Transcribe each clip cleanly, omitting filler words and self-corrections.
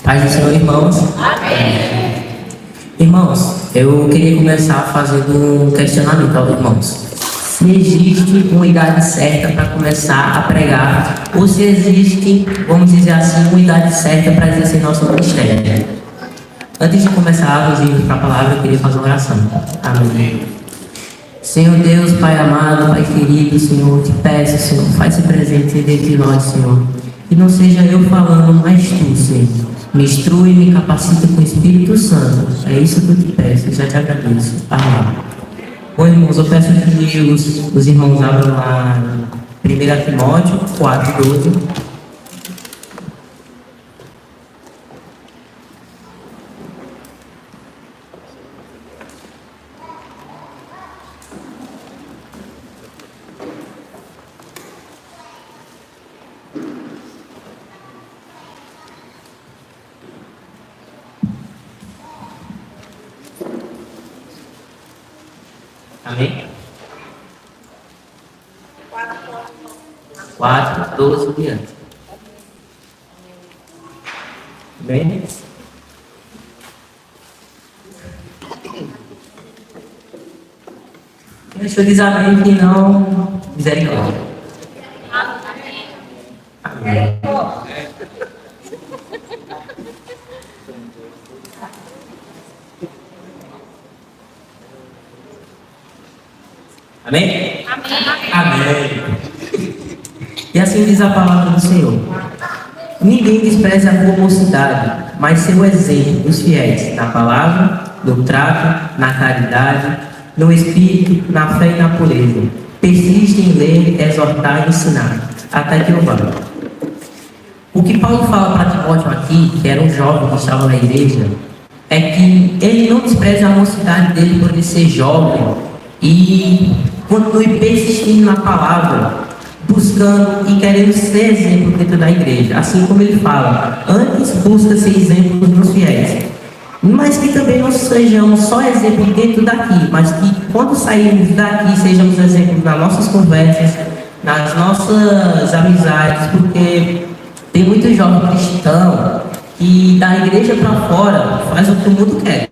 Paz do Senhor, irmãos. Amém. Irmãos, eu queria começar fazendo um questionamento aos irmãos. Se existe uma idade certa para começar a pregar, ou se existe, vamos dizer assim, uma idade certa para exercer nosso ministério. Antes de começar a ir para a palavra, eu queria fazer uma oração. Amém. Senhor Deus, Pai amado, Pai querido, Senhor, te peço, Senhor, faz-se presente dentro de nós, Senhor. Que não seja eu falando, mas tu, Senhor. Me instrui e me capacita com o Espírito Santo. É isso que eu te peço, eu já te agradeço. Amém. Bom, irmãos, eu peço que os irmãos abram lá 1 Timóteo 4:12. Amém? 4:12 diante. Bem? Deixa eu dizer amém que não misericórdia. Amém. Amém? Amém. E assim diz a palavra do Senhor. Ninguém despreza a boa mocidade, mas seu exemplo dos fiéis na palavra, no trato, na caridade, no espírito, na fé e na pureza. Persiste em ler, exortar e ensinar, até que o valha. O que Paulo fala para Timóteo aqui, que era um jovem que estava na igreja, é que ele não despreza a mocidade dele por ele ser jovem e continue persistindo na palavra, buscando e querendo ser exemplo dentro da igreja. Assim como ele fala, antes busca ser exemplo nos fiéis. Mas que também não sejamos só exemplo dentro daqui, mas que quando sairmos daqui sejamos exemplos nas nossas conversas, nas nossas amizades, porque tem muito jovem cristão que da igreja para fora faz o que o mundo quer.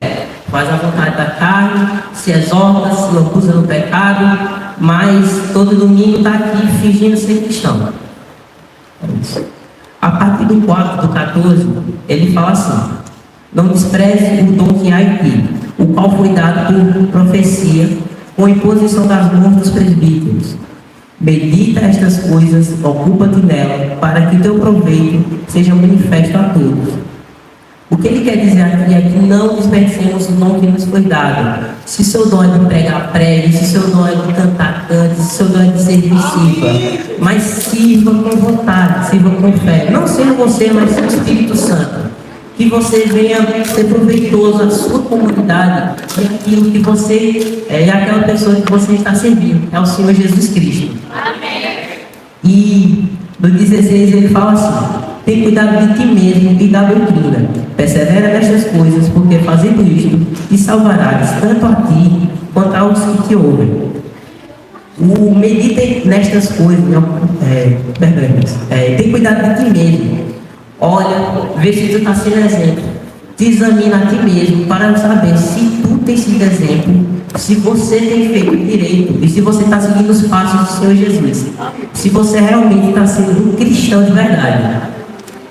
Faz a vontade da carne, se exorta, se lambuza no pecado, mas todo domingo está aqui fingindo ser cristão. É isso. A partir do 4:14, ele fala assim: não despreze o dom que há em ti, o qual foi dado por profecia, com imposição das mãos dos presbíteros. Medita estas coisas, ocupa-te nela, para que teu proveito seja manifesto a todos. O que ele quer dizer aqui é que não desperdicemos o dom que nos foi dado. Se seu dom é de pregar, pregue. Se seu dom é de cantar, cante. Se seu dom é de servir, sirva. Mas sirva com vontade, sirva com fé. Não seja você, mas seja o Espírito Santo. Que você venha ser proveitoso à sua comunidade e aquilo que você é aquela pessoa que você está servindo. É o Senhor Jesus Cristo. Amém. E no 16 ele fala assim: tem cuidado de ti mesmo e da doutrina. Persevera nestas coisas, porque fazendo isto, te salvarás tanto a ti quanto aos que te ouvem. O medita nestas coisas, tem cuidado de ti mesmo. Olha, vê se tu está sendo exemplo. Te examina a ti mesmo para saber se tu tem sido exemplo, se você tem feito direito e se você está seguindo os passos do Senhor Jesus. Se você realmente está sendo um cristão de verdade.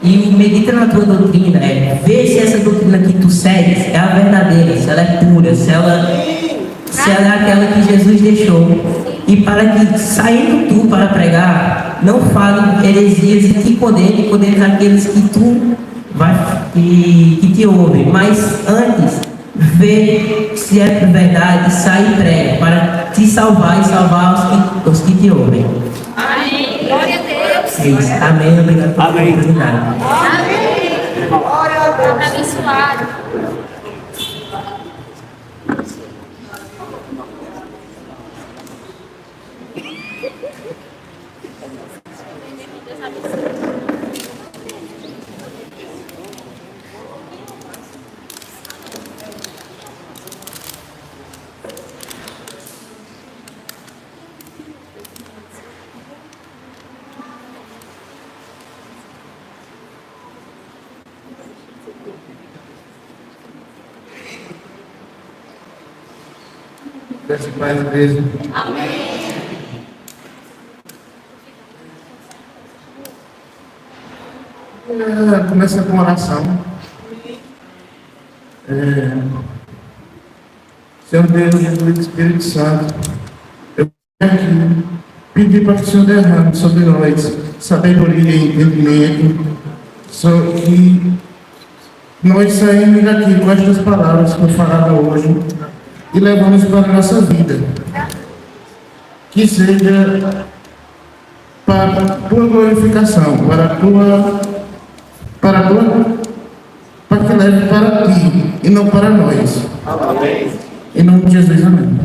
E medita na tua doutrina, vê se essa doutrina que tu segues é a verdadeira, se ela é pura, se ela é aquela que Jesus deixou. E para que, saindo tu para pregar, não fale heresias e te condenes aqueles que te ouvem. Mas antes, vê se é verdade, sai e prega, para te salvar e salvar os que te ouvem. Amém. Glória a Deus. É isso. Amém. Obrigado pela oportunidade. Amém. Glória a Deus. Abençoado. Desce para a igreja. Começa com oração. Senhor Deus, Jesus e Espírito Santo, eu quero aqui pedir para que o Senhor derrame sobre nós sabedoria e entendimento, só que nós saímos daqui com estas palavras que eu falaram hoje e levamos para a nossa vida. Que seja para a tua glorificação, para que leve para ti e não para nós. Amém. Em nome de Jesus, amém.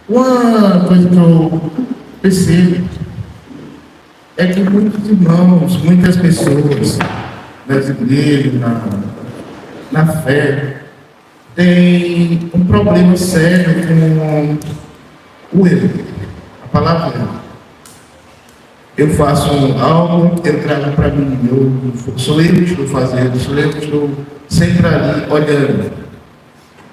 Uma coisa que eu percebo é que muitos irmãos, muitas pessoas nas igrejas, na fé, têm um problema sério com o erro, a palavra erro. Eu faço algo, eu trago para mim, sou eu que estou fazendo, sou eu que estou sempre ali olhando.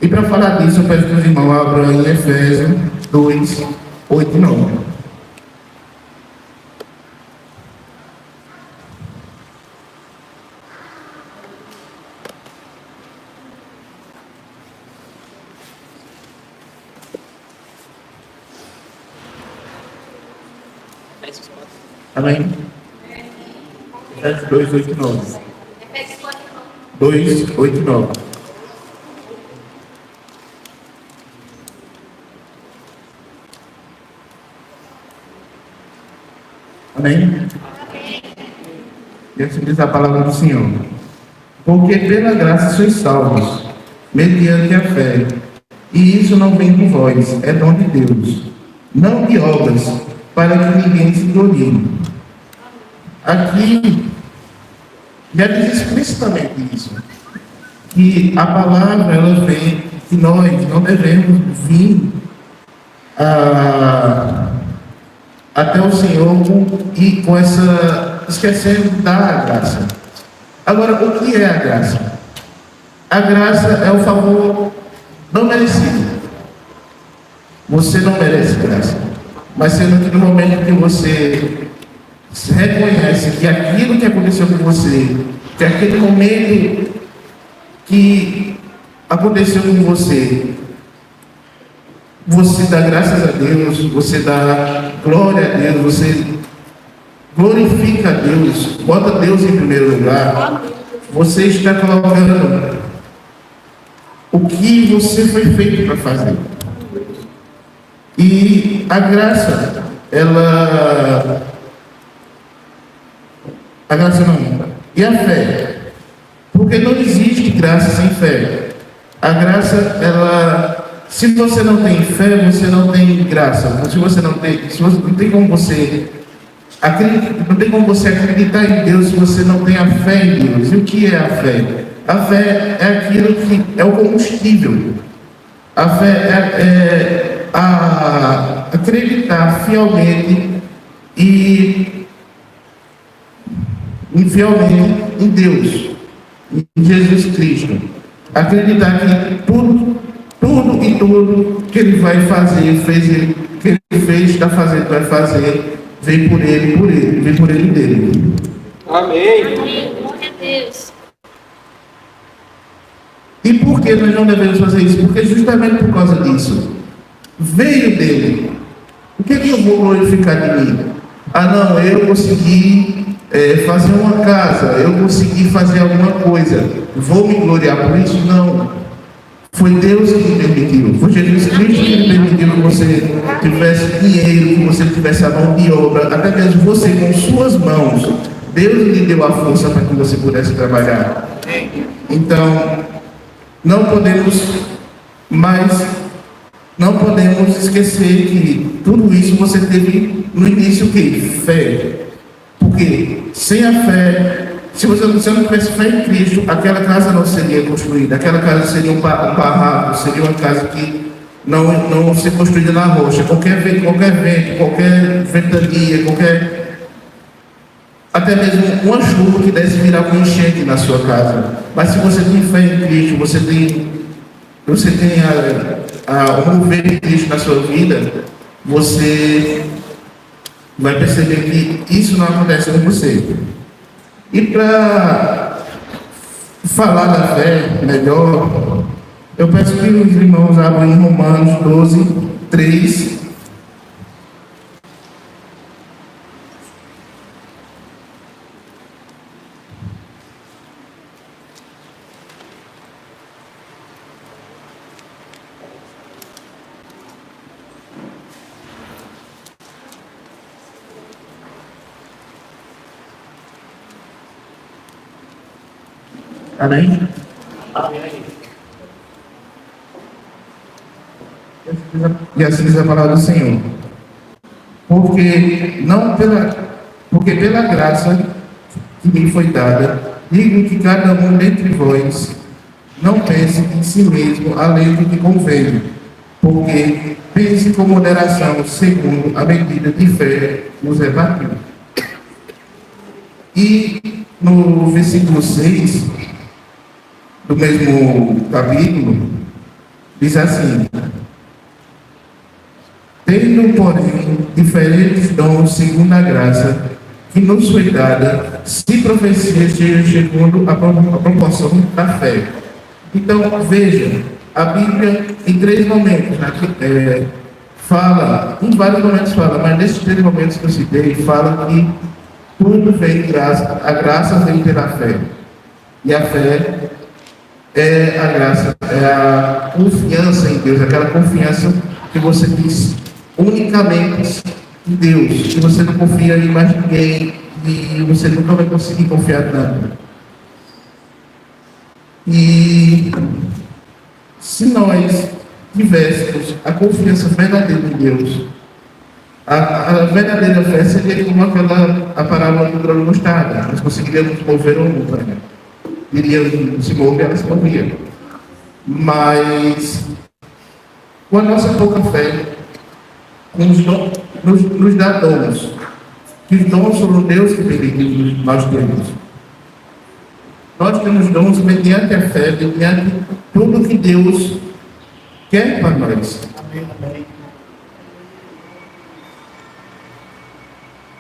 E para falar disso, eu peço que os irmãos abram em Efésios 2, 8 e 9. Amém? Efésios 2, 8 e 9. 2, 8 e 9. Amém? E assim diz a palavra do Senhor. Porque pela graça sois salvos, mediante a fé. E isso não vem com vós, é dom de Deus. Não de obras, para que ninguém se glorie. Aqui, já diz explicitamente isso. Que a palavra, ela vem, que nós não devemos vir até o Senhor e com essa, esquecendo da graça. Agora, o que é a graça? A graça é o favor não merecido. Você não merece graça. Mas sendo que no momento que você reconhece que aquilo que aconteceu com você, que aquele momento que aconteceu com você, você dá graças a Deus, você dá glória a Deus, você glorifica a Deus, bota Deus em primeiro lugar, você está colocando o que você foi feito para fazer. E a graça, e a fé, porque não existe graça sem fé. A graça, se você não tem fé, você não tem graça. Não tem como você acreditar em Deus se você não tem a fé em Deus. E o que é a fé? A fé é aquilo que é o combustível. A fé é acreditar fielmente em Deus, em Jesus Cristo. Acreditar que tudo que Ele vai fazer, que Ele fez, está fazendo, vai fazer, vem por Ele dele. Amém. Glória a Deus. E por que nós não devemos fazer isso? Porque justamente por causa disso, veio dele. O que eu vou glorificar de mim? Não, eu consegui fazer uma casa, eu consegui fazer alguma coisa, vou me gloriar por isso? Não. Foi Deus que me permitiu, foi Jesus Cristo que me permitiu que você tivesse dinheiro, que você tivesse a mão de obra, até mesmo você com suas mãos. Deus lhe deu a força para que você pudesse trabalhar. Então, não podemos esquecer que tudo isso você teve no início o quê? Fé. Porque sem a fé, se você não tivesse fé em Cristo, aquela casa não seria construída, aquela casa seria um barraco, seria uma casa que não se construída na rocha. Qualquer vento, qualquer ventania, até mesmo uma chuva que desse virar uma enchente na sua casa. Mas se você tem fé em Cristo, você tem o mover de Cristo na sua vida, você vai perceber que isso não acontece com você. E para falar da fé melhor, eu peço que os irmãos abram em Romanos 12, 3. Amém? E assim diz a palavra do Senhor. Porque pela graça que me foi dada, digo que cada um dentre vós não pense em si mesmo além do que convém, porque pense com moderação, segundo a medida de fé nos repartiu. E no versículo 6 do mesmo capítulo, diz assim: tendo, porém, diferentes dons segundo a graça que nos foi dada, se profecia seja segundo a proporção da fé. Então, veja, a Bíblia em 3 momentos, fala, em vários momentos fala, mas nesses 3 momentos que eu citei, fala que tudo vem de graça, a graça vem pela fé. E a fé é a graça, é a confiança em Deus, aquela confiança que você diz unicamente em Deus, que você não confia em mais ninguém e você nunca vai conseguir confiar tanto. E se nós tivéssemos a confiança verdadeira em Deus, a verdadeira fé seria como a parábola do grão de mostarda. Nós conseguiríamos mover uma montanha. Iríamos se mover, ela se movia. Mas com a nossa pouca fé, nos dá dons. Que os dons foram Deus que permitiu nós temos. Nós temos dons mediante a fé, mediante tudo que Deus quer para nós. Amém.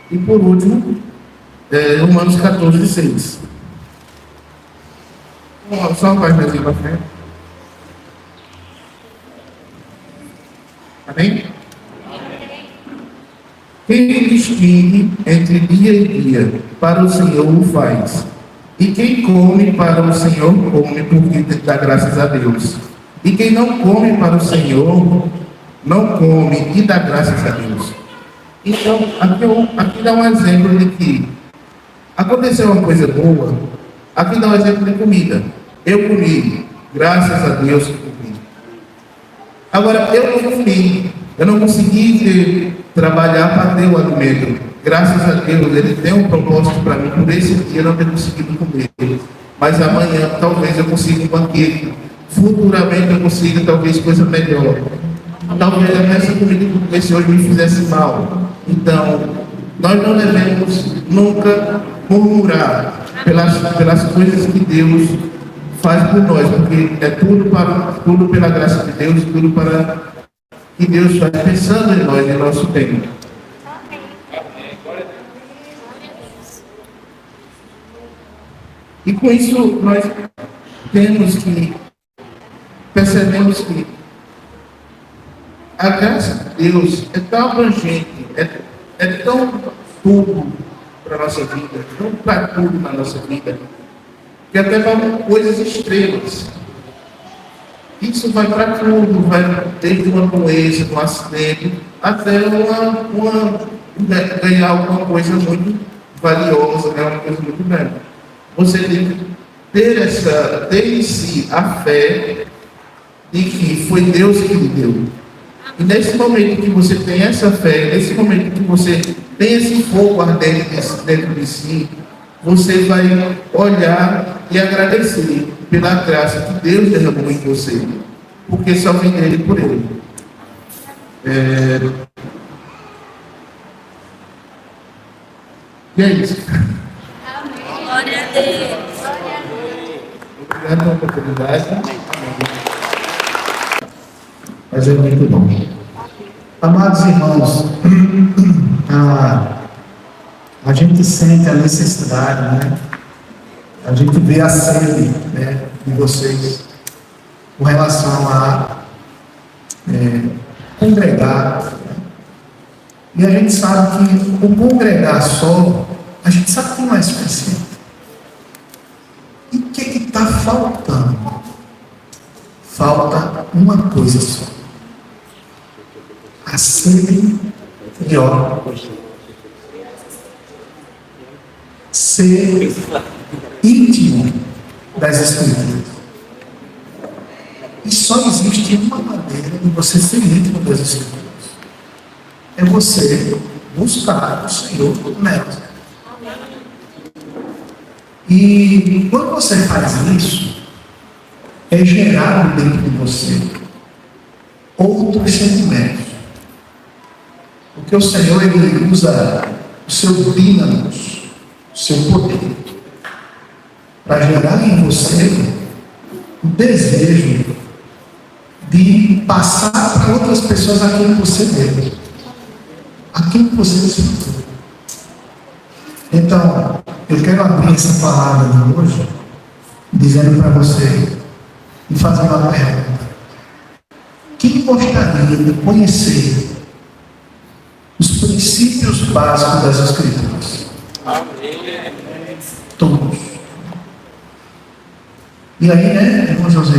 E por último, Romanos 14, 6. Só uma página para frente. Amém? Quem distingue entre dia e dia, para o Senhor o faz. E quem come para o Senhor, come porque dá graças a Deus. E quem não come para o Senhor, não come e dá graças a Deus. Então, aqui dá um exemplo de que aconteceu uma coisa boa. Aqui dá um exemplo de comida. Eu comi, graças a Deus que comi. Agora, eu não comi, eu não consegui trabalhar para ter o alimento. Graças a Deus, Ele tem um propósito para mim, por esse dia não ter conseguido comer. Mas amanhã, talvez eu consiga um banquete. Futuramente eu consiga, talvez, coisa melhor. Talvez essa comida que eu comecei hoje me fizesse mal. Então, nós não devemos nunca murmurar pelas coisas que Deus faz por nós, porque é tudo pela graça de Deus, tudo para que Deus faz pensando em nós, em nosso tempo. E com isso nós percebemos que a graça de Deus é tão abrangente, é tão tudo para a nossa vida, tão para tudo na nossa vida, que até para coisas extremas. Isso vai para tudo, vai desde uma doença, um acidente, até ganhar alguma coisa muito valiosa, né? Uma coisa muito grande. Você tem que ter em si a fé de que foi Deus que lhe deu. E nesse momento que você tem essa fé, nesse momento que você tem esse fogo ardente dentro de si, você vai olhar e agradecer pela graça que Deus derramou em você, porque só vem dele por ele. E é isso. a Deus. Obrigado pela oportunidade. Mas é muito bom. Amados irmãos, a gente sente a necessidade, né? A gente vê a sede, né, de vocês com relação a congregar. Né? E a gente sabe que o congregar só, a gente sabe que não é suficiente. E o que está faltando? Falta uma coisa só. A sede de ordem. Ser íntimo das Escrituras. E só existe uma maneira de você ser íntimo das Escrituras. É você buscar o Senhor nelas. E quando você faz isso, é gerado dentro de você outros sentimentos. Porque o Senhor, Ele usa o seu dínamos, o seu poder, para gerar em você o desejo de passar para outras pessoas aquilo que você deu, aquilo que você desfrutou. Então, eu quero abrir essa palavra de hoje, dizendo para você, e fazer uma pergunta. Quem gostaria de conhecer os princípios básicos das Escrituras? Amém. Todos. E aí, né, irmão José,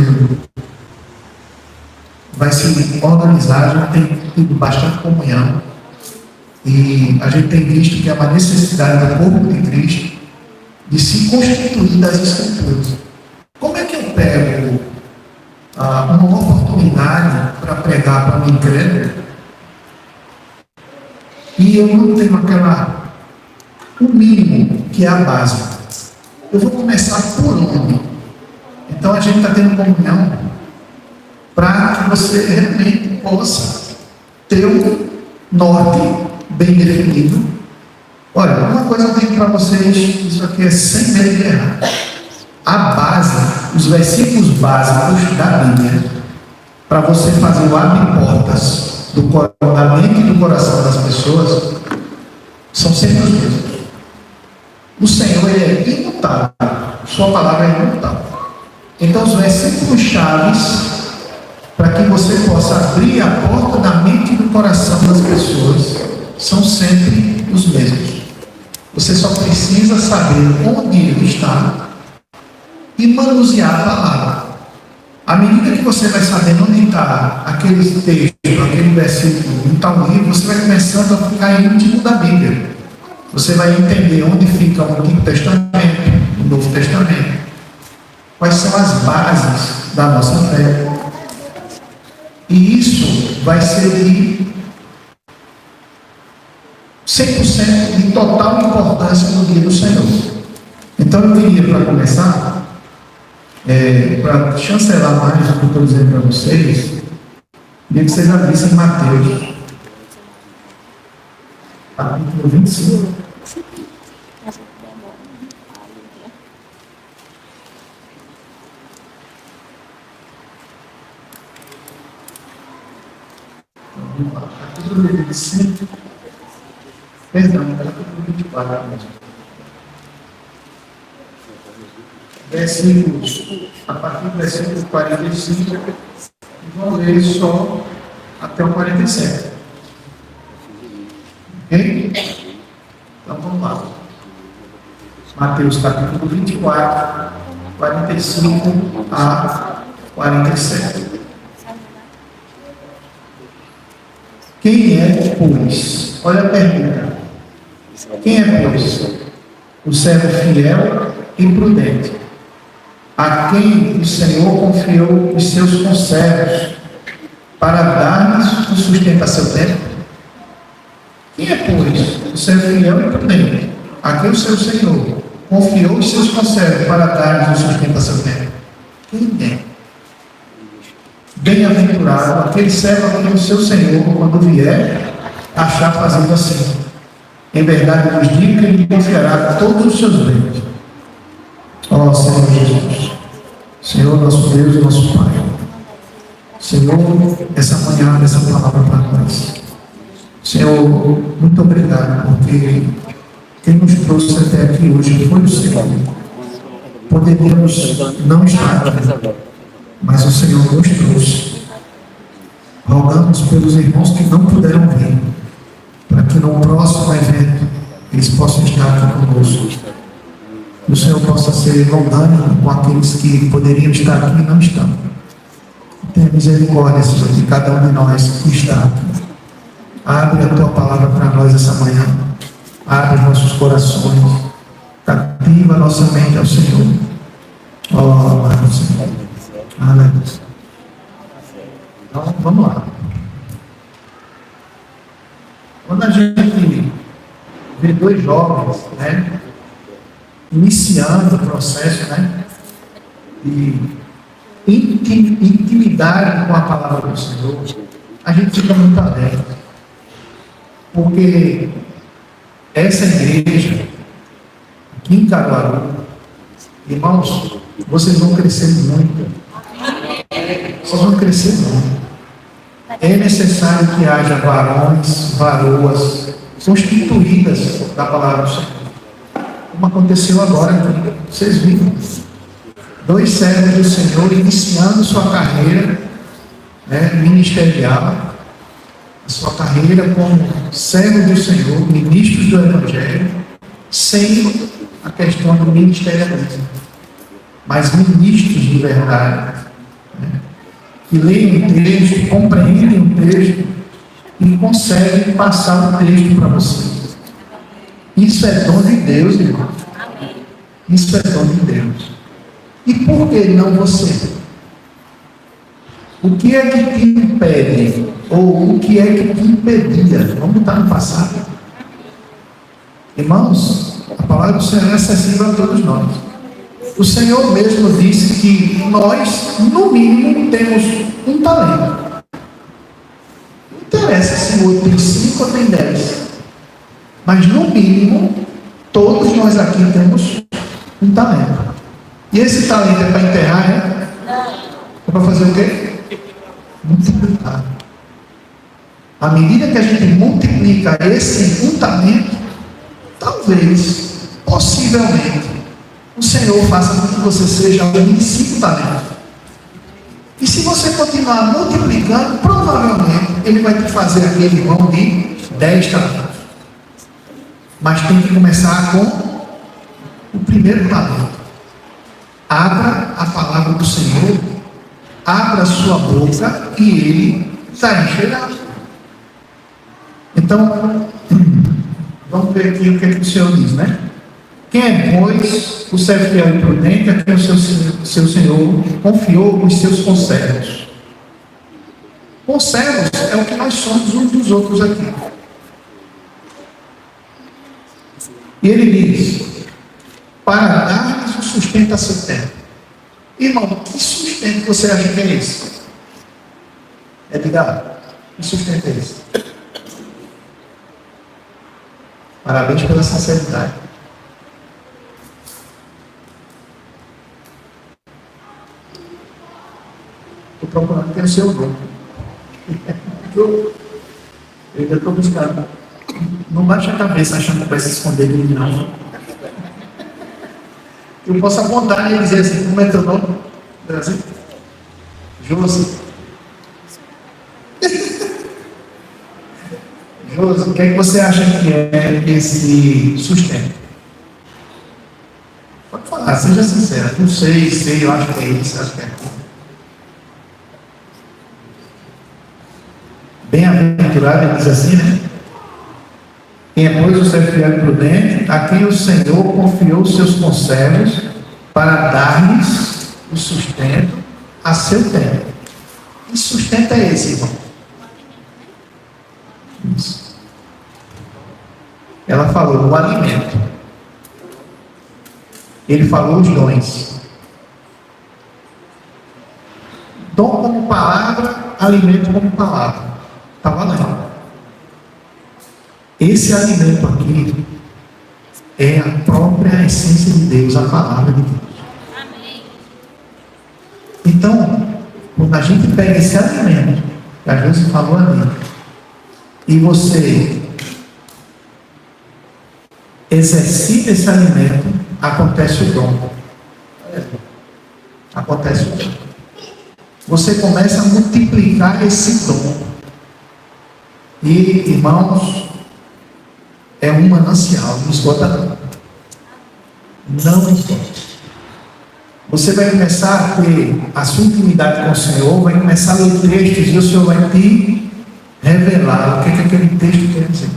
vai se organizar, a gente tem tido bastante comunhão. E a gente tem visto que há uma necessidade do corpo de Cristo de se constituir das Escrituras. Como é que eu pego uma oportunidade para pregar para um incrédulo e eu não tenho o mínimo que é a base? Eu vou começar por onde? Então a gente está tendo comunhão para que você realmente possa ter um norte bem definido. Olha, uma coisa eu digo para vocês, isso aqui é sem medo de errar. A base, os versículos básicos da Bíblia, para você fazer o abre-portas da mente e do coração das pessoas, são sempre os mesmos. O Senhor, Ele é imutável. Sua palavra é imutável. Então, os versículos chaves para que você possa abrir a porta da mente e do coração das pessoas são sempre os mesmos. Você só precisa saber onde Ele está e manusear a palavra. À medida que você vai sabendo onde está aquele texto, aquele versículo, em tal livro, você vai começando a ficar íntimo da Bíblia. Você vai entender onde fica o Antigo Testamento, o Novo Testamento. Quais são as bases da nossa fé. E isso vai ser de 100% de total importância no dia do Senhor. Então eu queria, para começar, para chancelar mais o que eu estou dizendo para vocês, queria que vocês abrissem Mateus, capítulo 25. Capítulo 25. Perdão, capítulo 24 mesmo. Versículos, a partir do versículo 45, vão ler só até o 47. Ok? Então vamos lá. Mateus capítulo 24, 45 a 47. Quem é, pois? Olha a pergunta. Quem é, pois? O servo fiel e prudente, a quem o Senhor confiou os seus conservos para dar-lhes o sustento a seu tempo? Quem é, pois, o servo fiel e prudente, a quem o seu Senhor confiou os seus conservos para dar-lhes o sustento a seu tempo? Quem é? Bem-aventurado aquele servo a quem o seu Senhor, quando vier, achar fazendo assim. Em verdade vos digo que ele confiará todos os seus bens. Ó Senhor Jesus, Senhor nosso Deus e nosso Pai, Senhor, essa manhã, essa palavra para nós. Senhor, muito obrigado, porque quem nos trouxe até aqui hoje foi o Senhor. Poderíamos não estar aqui, mas o Senhor nos trouxe. Rogamos pelos irmãos que não puderam vir, para que no próximo evento eles possam estar aqui conosco. Que o Senhor possa ser longânimo com aqueles que poderiam estar aqui e não estão. Tenha misericórdia, Senhor, de cada um de nós que está aqui. Abre a Tua palavra para nós essa manhã. Abre os nossos corações. Cativa a nossa mente ao Senhor. Ó, amado Senhor. Aleluia. Então, vamos lá. Quando a gente vê dois jovens, né, iniciando o processo, né, de intimidade com a palavra do Senhor, a gente fica muito alegre. Porque essa igreja, aqui em Caruaru, irmãos, vocês vão crescer muito. Vocês vão crescer muito. É necessário que haja varões, varoas, constituídas da palavra do Senhor. Como aconteceu agora, então, vocês viram. 2 servos do Senhor iniciando sua carreira, né, ministerial, a sua carreira como servos do Senhor, ministros do Evangelho, sem a questão do ministerialismo, mas ministros de verdade, né, que leem o texto, compreendem o texto e conseguem passar o texto para vocês. Isso é dom de Deus, irmão. Isso é dom de Deus. E por que não você? O que é que te impede? Ou o que é que te impedia? Vamos botar no passado. Irmãos, a palavra do Senhor é acessível a todos nós. O Senhor mesmo disse que nós, no mínimo, temos um talento. Não interessa se o outro tem 5 ou tem 10. Mas, no mínimo, todos nós aqui temos um talento. E esse talento é para enterrar, é? É para fazer o quê? Multiplicar. À medida que a gente multiplica esse um talento, talvez, possivelmente, o Senhor faça com que você seja um de 5 talentos. E se você continuar multiplicando, provavelmente Ele vai te fazer aquele irmão de 10 talentos. Mas tem que começar com o primeiro talento. Abra a palavra do Senhor, abra a sua boca e Ele está enxergado. Então, vamos ver aqui o que o Senhor diz, né? Quem é, pois, o servo fiel e prudente a quem o seu Senhor confiou os seus conservos? Conservos é o que nós somos uns dos outros aqui. E ele diz: para dar-lhes o sustento a seu tempo. Irmão, que sustento você acha que é esse? Edgar, que sustento é esse? Parabéns pela sinceridade. Estou procurando ter o seu nome. Eu ainda estou buscando. Não baixe a cabeça achando que vai se esconder de mim, não. Eu posso apontar e dizer assim: como é teu nome? Assim? Josi. Josi, o que é que você acha que é esse sustento? Pode falar, seja sincero. Não sei, eu acho que é isso, acho que é aquilo. Bem-aventurado, ele diz assim, né? Quem é, pois, o servo fiel e prudente, a quem o Senhor confiou os seus conservos para dar-lhes o sustento a seu tempo. Que sustento é esse, irmão? Isso. Ela falou o alimento. Ele falou os dons. Dom como palavra, alimento como palavra. Está valendo. Esse alimento aqui é a própria essência de Deus, a palavra de Deus. Então, quando a gente pega esse alimento, que a gente falou ali, e você exercita esse alimento, acontece o dom. Acontece o dom. Você começa a multiplicar esse dom. E, irmãos, é um manancial, não esgota não. Não esgota. Você vai começar a ter a sua intimidade com o Senhor, vai começar a ler textos e o Senhor vai te revelar o que aquele texto quer dizer.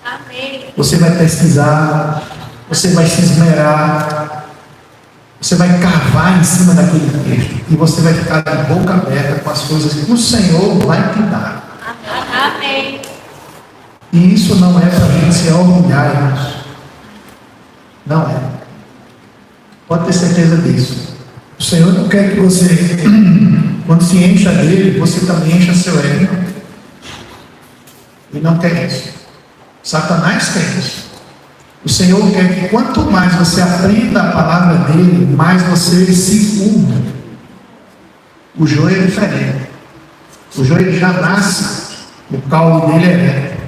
Amém. Você vai pesquisar, você vai se esmerar, você vai cavar em cima daquele texto e você vai ficar de boca aberta com as coisas que o Senhor vai te dar. Amém. E isso não é para a gente se orgulhar, irmãos. Não é. Pode ter certeza disso. O Senhor não quer que você, quando se encha dele, você também encha seu ego. Ele não quer isso. Satanás quer isso. O Senhor quer que quanto mais você aprenda a palavra dele, mais você se funda. O joio é diferente. O joio já nasce, o caule dele é reto.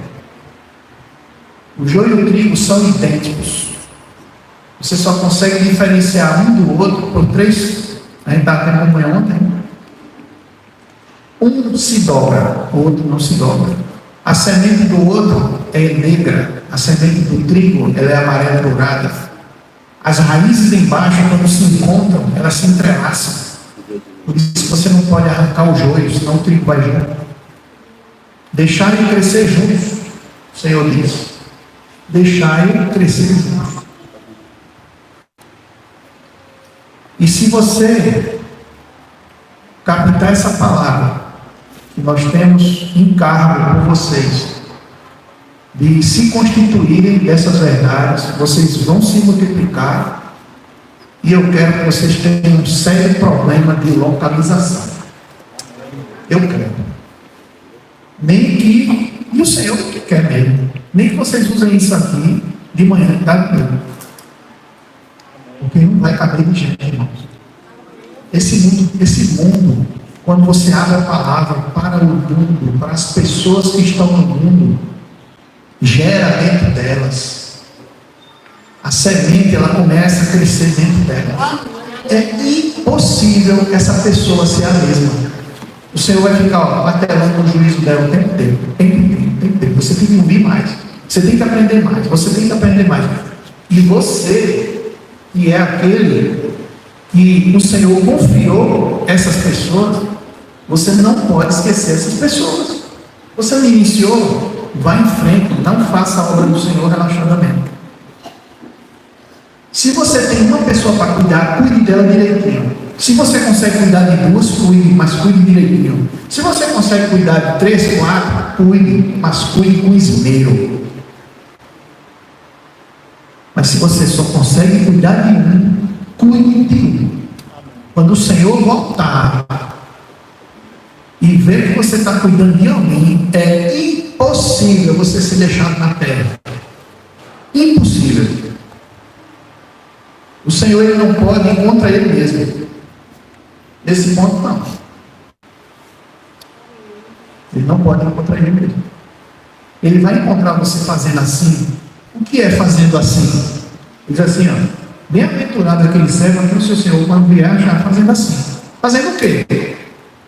O joio e o trigo são idênticos. Você só consegue diferenciar um do outro por três. A gente estava tendo comunhão ontem. Um se dobra, o outro não se dobra. A semente do outro é negra, a semente do trigo ela é amarela dourada. As raízes embaixo, quando se encontram, elas se entrelaçam. Por isso você não pode arrancar o joio, senão o trigo vai junto. Deixarem crescer juntos, o Senhor diz. Deixarem crescer juntos. E se você captar essa palavra, que nós temos encargo por vocês, de se constituírem dessas verdades, vocês vão se multiplicar, e eu quero que vocês tenham um sério problema de localização. Eu quero. Nem que, e o Senhor que quer mesmo, nem que vocês usem isso aqui de manhã, tá? Porque não vai caber de gente, irmãos. Esse mundo, quando você abre a palavra para o mundo, para as pessoas que estão no mundo, gera dentro delas. A semente, ela começa a crescer dentro delas. É impossível essa pessoa ser a mesma. O Senhor vai ficar martelando o juízo dela o tempo inteiro. Tempo. Você tem que ouvir mais. Você tem que aprender mais. Você tem que aprender mais. E você, que é aquele que o Senhor confiou essas pessoas, você não pode esquecer essas pessoas. Você me iniciou, vá em frente, não faça a obra do Senhor relaxadamente. Se você tem uma pessoa para cuidar, cuide dela direitinho. Se você consegue cuidar de duas, cuide, mas cuide direitinho. Se você consegue cuidar de 3, 4, cuide, mas cuide com esmero. Mas se você só consegue cuidar de um, cuide de um. Quando o Senhor voltar e ver que você está cuidando de alguém, é impossível você ser deixado na terra. Impossível. O Senhor, ele não pode ir contra ele mesmo. Nesse ponto, não. Ele não pode ir contra ele mesmo. Ele vai encontrar você fazendo assim. O que é fazendo assim? Diz assim, ó. Bem-aventurado aquele servo que o seu Senhor, quando vier, já fazendo assim. Fazendo o quê?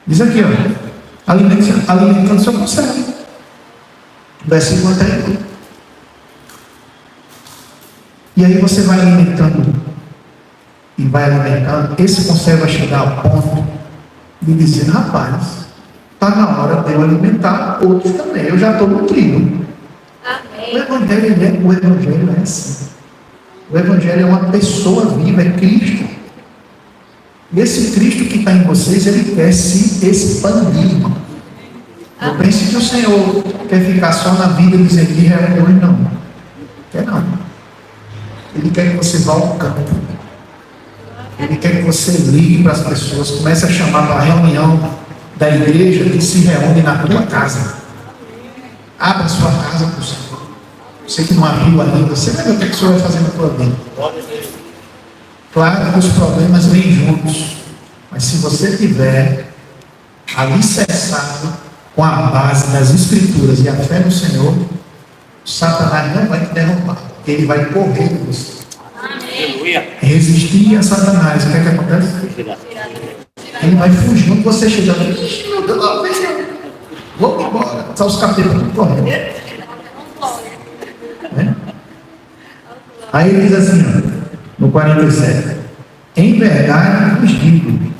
Diz aqui, ó. Alimentando o seu conservo. Versículo anterior. E aí você vai alimentando. E vai alimentando. Esse conservo vai chegar ao ponto de dizer, rapaz, está na hora de eu alimentar outros também. Eu já estou nutrido. Amém. O Evangelho é assim. O Evangelho é uma pessoa viva, é Cristo. E esse Cristo que está em vocês, ele quer se expandir. Não pense que o Senhor quer ficar só na vida dizendo que reuniões, não. Quer não. Ele quer que você vá ao campo. Ele quer que você ligue para as pessoas, comece a chamar para a reunião da igreja que se reúne na tua casa. Abra a sua casa para o Senhor. Você que não abriu ainda, você vai ver o que o Senhor vai fazer na tua vida. Claro que os problemas vêm juntos. Mas se você tiver alicerçado com a base das Escrituras e a fé no Senhor, Satanás não vai te derrubar, porque ele vai correr de você. Resistir a Satanás, o que é que acontece? Ele vai fugir onde você chegar. Ixi, meu Deus, lá vem eu. Vou embora. Só os capítulos correndo. Aí ele diz assim, no 47: em verdade vos digo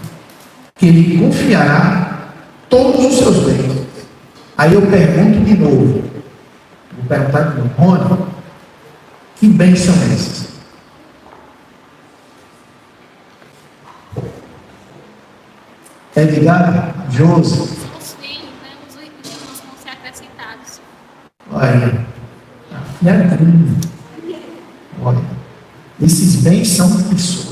que ele confiará todos os seus bens. Aí eu pergunto de novo, vou perguntar de novo, Rony, que bens são esses? Edgar, Josi, Os filhos, né? Os irmãos vão ser acrescentados. olha, olha, esses bens são pessoas.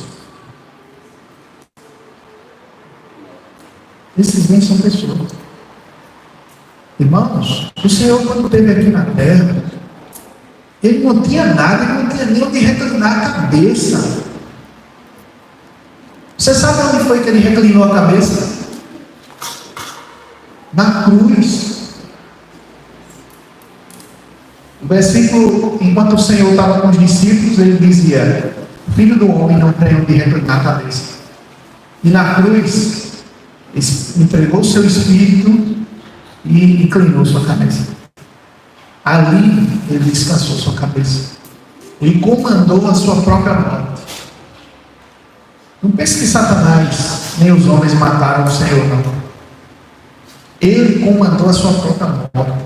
Esses bens são pessoas. Irmãos, o Senhor, quando esteve aqui na terra, ele não tinha nada, ele não tinha nem onde reclinar a cabeça. Você sabe onde foi que ele reclinou a cabeça? Na cruz. O versículo, enquanto o Senhor estava com os discípulos, ele dizia: Filho do homem não tem onde reclinar a cabeça. E na cruz, entregou o seu espírito e inclinou sua cabeça. Ali ele descansou sua cabeça. Ele comandou a sua própria morte. Não pense que Satanás nem os homens mataram o Senhor, não. Ele comandou a sua própria morte.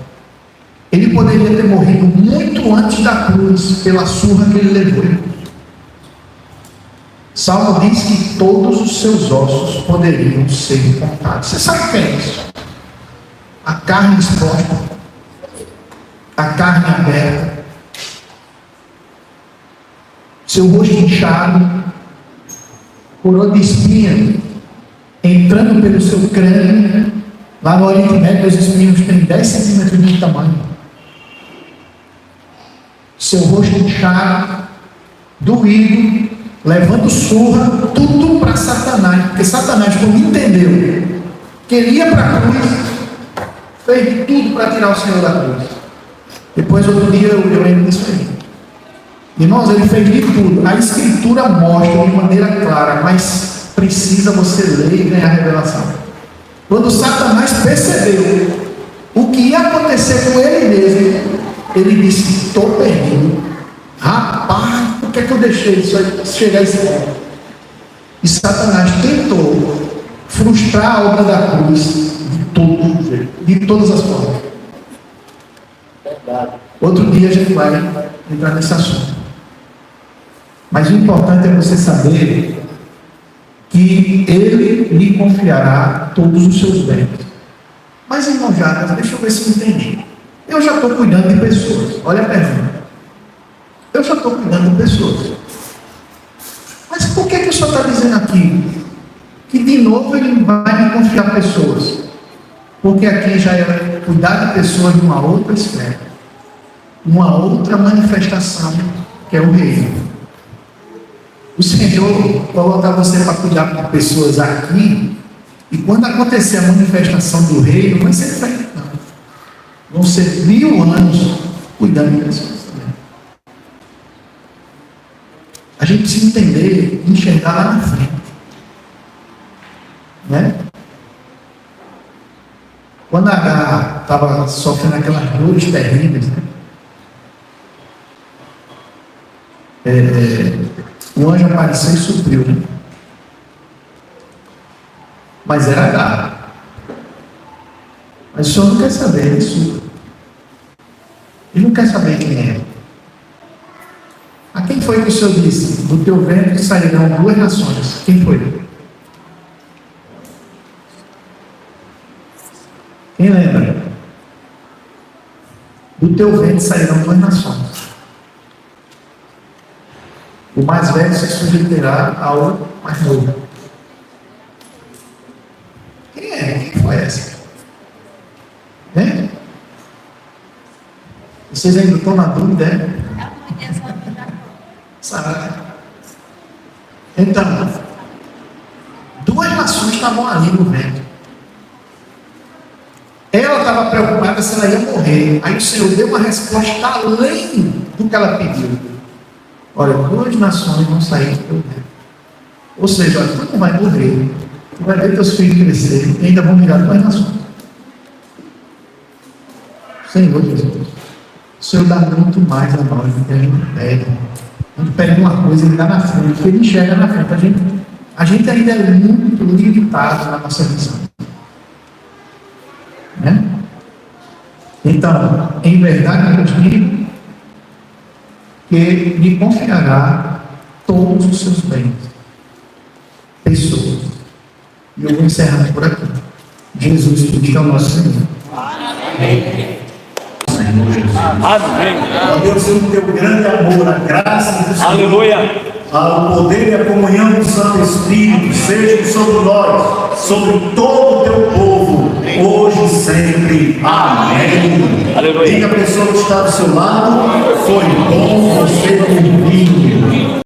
Ele poderia ter morrido muito antes da cruz pela surra que ele levou. Salmo diz que todos os seus ossos poderiam ser contados. Você sabe o que é isso? A carne exposta, a carne aberta, seu rosto inchado, coroa de espinha entrando pelo seu crânio. Lá no Oriente Médio, os espinhos têm 10 centímetros de tamanho. Seu rosto inchado, doído, levando surra, tudo para Satanás. Porque Satanás, quando entendeu que ele ia para a cruz, fez de tudo para tirar o Senhor da cruz. Depois, outro dia, eu lembro disso aí. Irmãos, ele fez de tudo. A Escritura mostra de maneira clara, mas precisa você ler e ganhar a revelação. Quando Satanás percebeu o que ia acontecer com ele mesmo, ele disse: estou perdido. Rapaz, por que é que eu deixei isso aí chegar a esse ponto? E Satanás tentou frustrar a obra da cruz de todas as formas. Outro dia a gente vai entrar nesse assunto. Mas o importante é você saber que ele lhe confiará todos os seus bens. Mas, irmão Jacas, deixa eu ver se eu entendi. Eu já estou cuidando de pessoas. Olha a pergunta. Eu já estou cuidando de pessoas. Mas por que o senhor está dizendo aqui que de novo ele vai me confiar pessoas? Porque aqui já é cuidar de pessoas de uma outra esfera, uma outra manifestação, que é o reino. O Senhor coloca você para cuidar de pessoas aqui, e quando acontecer a manifestação do reino, não vai ser diferente, não. Vão ser 1000 anos cuidando de pessoas também. A gente precisa entender, enxergar lá na frente. Né? Quando a H estava sofrendo aquelas dores terríveis, né? O anjo apareceu e supriu, né? Mas era H. Mas o senhor não quer saber disso. Ele não quer saber quem é. A quem foi que o senhor disse? Do teu ventre sairão 2 nações. Quem foi? Quem lembra? Do teu ventre sairão 2 nações. O mais velho se sujeitará ao mais novo. Quem é? Quem foi essa? Hein? Vocês ainda estão na dúvida, é? Sabe? Então, Duas nações estavam ali no vento. Ela estava preocupada se ela ia morrer. Aí o Senhor deu uma resposta além do que ela pediu. Olha, duas nações vão sair do teu vento. Ou seja, olha, tu não vai morrer. Tu vai ver teus filhos crescerem e ainda vão virar duas nações. Senhor Jesus, o Senhor dá muito mais a nós do que a gente pede. A gente pede uma coisa e Ele dá na frente, Ele enxerga na frente. A gente ainda é muito limitado na nossa visão. Né? Então, em verdade, eu digo que me confiará todos os seus bens, pessoas. E eu vou encerrar por aqui. Jesus Cristo é o nosso Senhor. Amém. Senhor Jesus. Amém. Ó Deus, o teu grande amor, a graça do Senhor, Aleluia. o poder e a comunhão do Santo Espírito sejam sobre nós, sobre todo o teu povo, hoje e sempre. Amém. Aleluia. Diga a pessoa que está do seu lado: foi bom você ouvir.